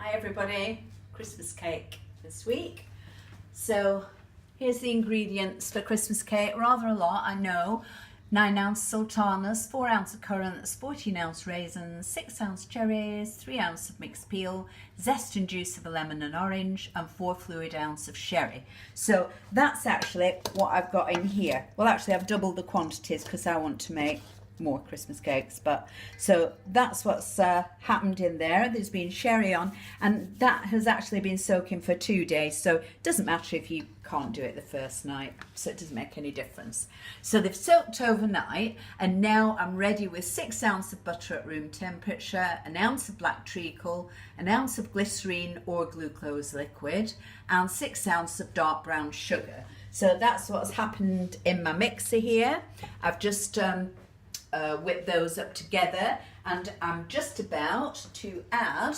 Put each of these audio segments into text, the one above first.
Hi everybody, Christmas cake this week. So here's the ingredients for Christmas cake, rather a lot I know. 9 ounce sultanas, 4 ounce of currants, 14 ounce raisins, 6 ounce cherries, 3 ounce of mixed peel, zest and juice of a lemon and orange, and 4 fluid ounce of sherry. So that's actually what I've got in here. Well, actually I've doubled the quantities because I want to make more Christmas cakes, but so that's what's happened in there. There's been sherry on, and that has actually been soaking for 2 days, so it doesn't matter if you can't do it the first night, so it doesn't make any difference. So they've soaked overnight, and now I'm ready with 6 ounces of butter at room temperature, an ounce of black treacle, an ounce of glycerine or glucose liquid, and 6 ounces of dark brown sugar. So that's what's happened in my mixer here. I've just whip those up together, and I'm just about to add,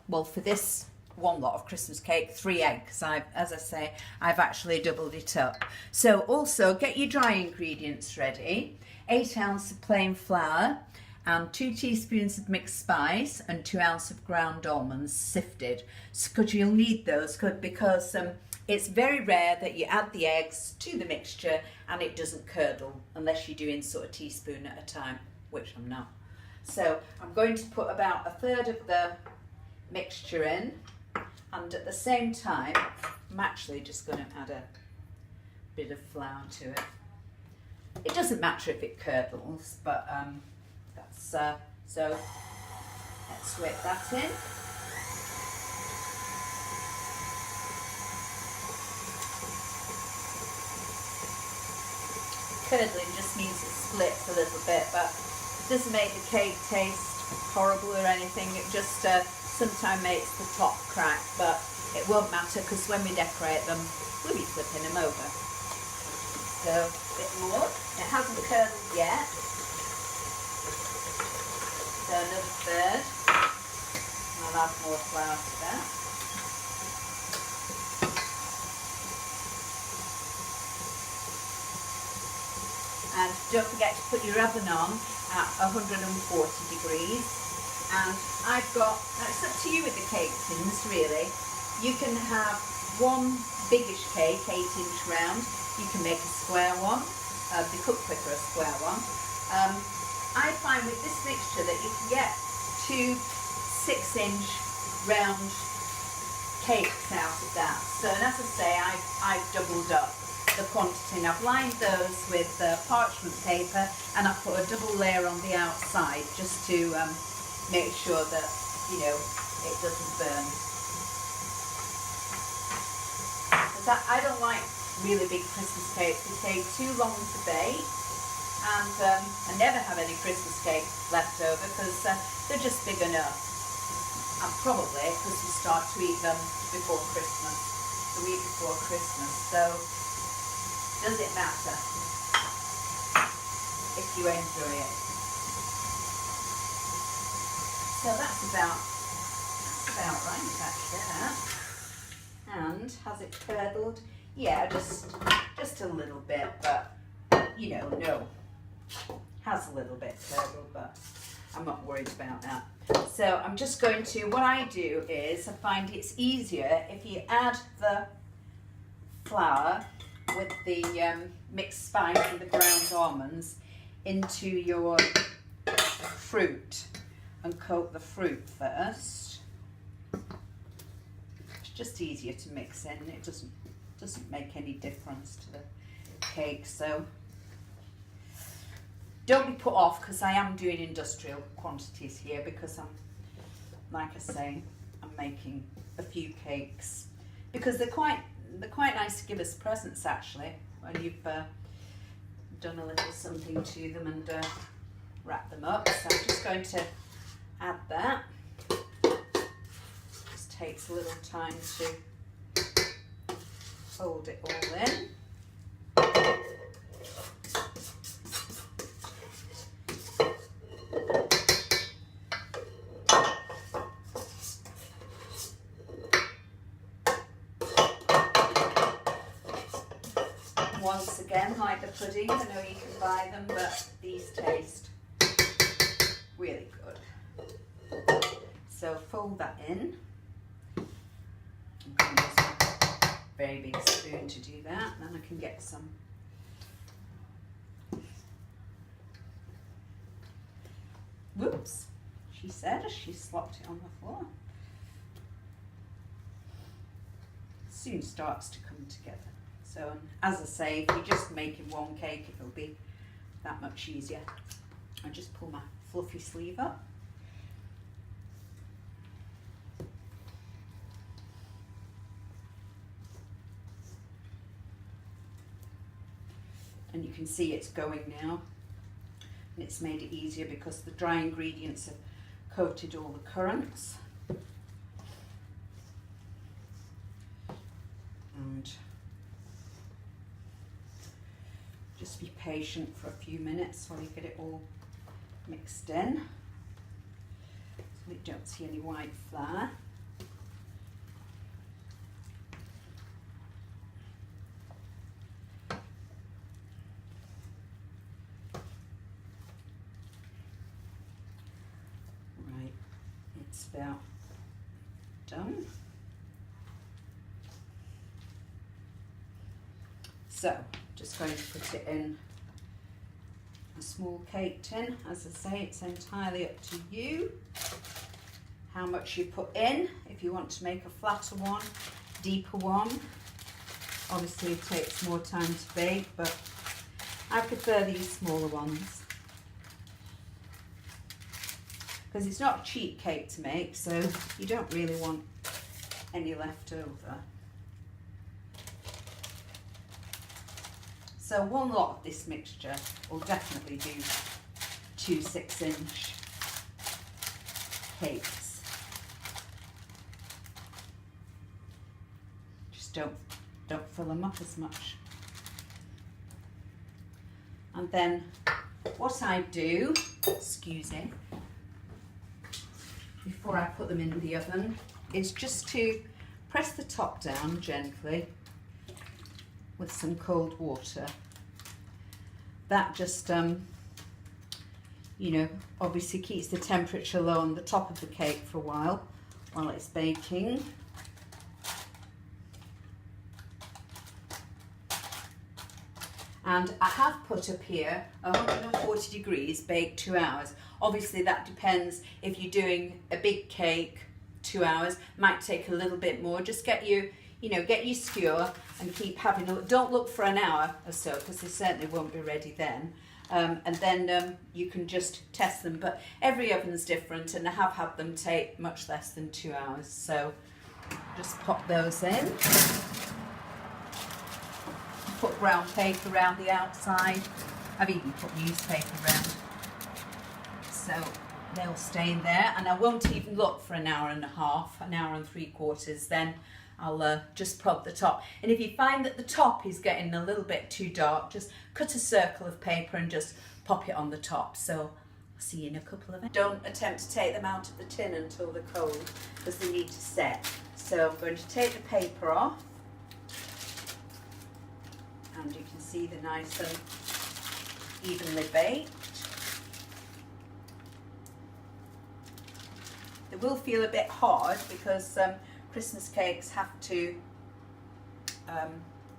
well, for this one lot of Christmas cake, 3 eggs. As I say, I've actually doubled it up. So also get your dry ingredients ready. 8 ounces of plain flour and 2 teaspoons of mixed spice and 2 ounces of ground almonds sifted. Because you'll need those because it's very rare that you add the eggs to the mixture and it doesn't curdle unless you're doing sort of teaspoon at a time, which I'm not. So I'm going to put about 1/3 of the mixture in, and at the same time I'm actually just going to add a bit of flour to it. It doesn't matter if it curdles, but that's so let's whip that in. Curdling just means it splits a little bit, but it doesn't make the cake taste horrible or anything. It just sometimes makes the top crack, but it won't matter because when we decorate them, we'll be flipping them over. So a bit more. It hasn't curdled yet. So another 1/3. I'll add more flour to that. And don't forget to put your oven on at 140 degrees. And I've got, now it's up to you with the cake tins really. You can have one biggish cake, 8-inch round. You can make a square one, they cook quicker a square one. I find with this mixture that you can get 2 6-inch round cakes out of that. So, and as I say, I've doubled up the quantity, and I've lined those with parchment paper, and I've put a double layer on the outside just to make sure that, you know, it doesn't burn. Because I don't like really big Christmas cakes. They take too long to bake, and I never have any Christmas cake left over because they're just big enough. And probably because we start to eat them before Christmas, the week before Christmas. So does it matter if you enjoy it? So that's about right actually, that. And has it curdled? Yeah, just a little bit, but you know, no. Has a little bit curdled, but I'm not worried about that. So I'm just going to, what I do is I find it's easier if you add the flour with the mixed spice and the ground almonds into your fruit and coat the fruit first. It's just easier to mix in. It doesn't make any difference to the cake. So don't be put off because I am doing industrial quantities here because I'm, like I say, I'm making a few cakes because they're quite nice to give as presents actually when you've done a little something to them and wrap them up. So I'm just going to add that. Just takes a little time to hold it all in. Once again, like the pudding, I know you can buy them, but these taste really good. So So fold that in. I'm going to use a very big spoon to do that. Then I can get some. Whoops, she said as she slopped it on the floor. Soon starts to come together. So as I say, if you're just making one cake, it'll be that much easier. I just pull my fluffy sleeve up. And you can see it's going now. And it's made it easier because the dry ingredients have coated all the currants. And just be patient for a few minutes while you get it all mixed in. So we don't see any white flour. Right, it's about done. So, just going to put it in a small cake tin. As I say, it's entirely up to you how much you put in. If you want to make a flatter one, deeper one, obviously it takes more time to bake, but I prefer these smaller ones because it's not a cheap cake to make, so you don't really want any left over. So one lot of this mixture will definitely do 2 6-inch cakes. Just don't fill them up as much. And then what I do, excuse me, before I put them in the oven is just to press the top down gently with some cold water. That just, you know, obviously keeps the temperature low on the top of the cake for a while it's baking. And I have put up here 140 degrees, bake 2 hours. Obviously that depends if you're doing a big cake, 2 hours, might take a little bit more. Just get your skewer and keep having a look. Don't look for an hour or so because they certainly won't be ready then. And then you can just test them. But every oven's different and I have had them take much less than 2 hours. So just pop those in. Put brown paper around the outside. I've even put newspaper around. So they'll stay in there and I won't even look for an hour and a half, an hour and 3/4. Then I'll just prod the top. And if you find that the top is getting a little bit too dark, just cut a circle of paper and just pop it on the top. So I'll see you in a couple of minutes. Don't attempt to take them out of the tin until they're cold because they need to set. So I'm going to take the paper off. And you can see they're nice and evenly baked. They will feel a bit hard because Christmas cakes have to,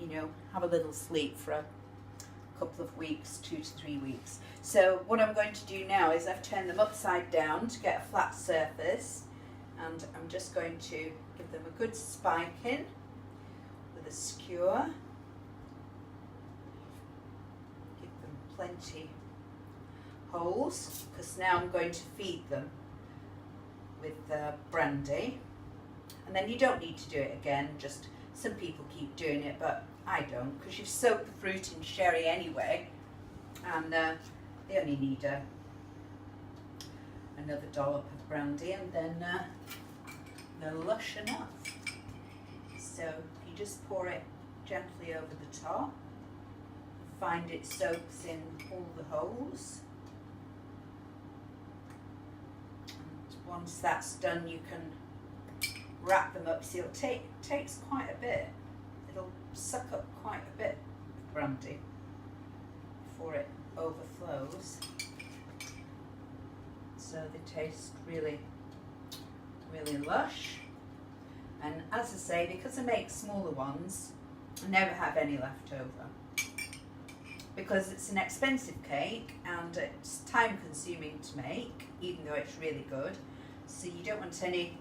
you know, have a little sleep for a couple of weeks, 2 to 3 weeks. So what I'm going to do now is I've turned them upside down to get a flat surface, and I'm just going to give them a good spiking with a skewer. Give them plenty holes because now I'm going to feed them with brandy. And then you don't need to do it again, just some people keep doing it, but I don't, because you've soaked the fruit in sherry anyway, and they only need another dollop of brandy, and then they're lush enough. So you just pour it gently over the top, find it soaks in all the holes. And once that's done, you can wrap them up. See, it takes quite a bit. It'll suck up quite a bit of brandy before it overflows. So they taste really really lush. And as I say, because I make smaller ones, I never have any left over. Because it's an expensive cake and it's time consuming to make, even though it's really good. So you don't want any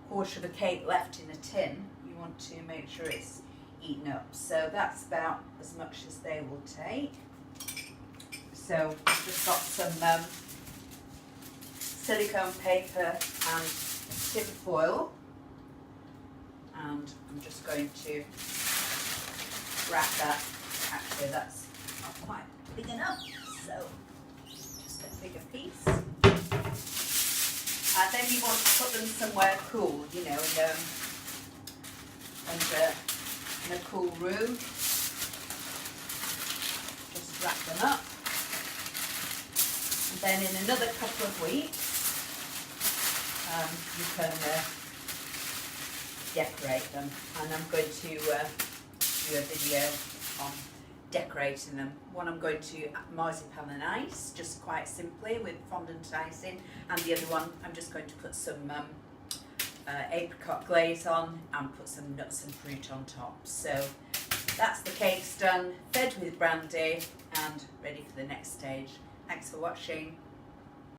quarter of a cake left in a tin. You want to make sure it's eaten up. So that's about as much as they will take. So I've just got some silicone paper and tin foil. And I'm just going to wrap that. Actually, that's not quite big enough, so just a bigger piece. And then you want to put them somewhere cool, you know, in a cool room. Just wrap them up. And then in another couple of weeks, you can decorate them. And I'm going to do a video on decorating them. One I'm going to marzipan and ice, just quite simply with fondant icing, and the other one I'm just going to put some apricot glaze on and put some nuts and fruit on top. So that's the cakes done, fed with brandy and ready for the next stage. Thanks for watching.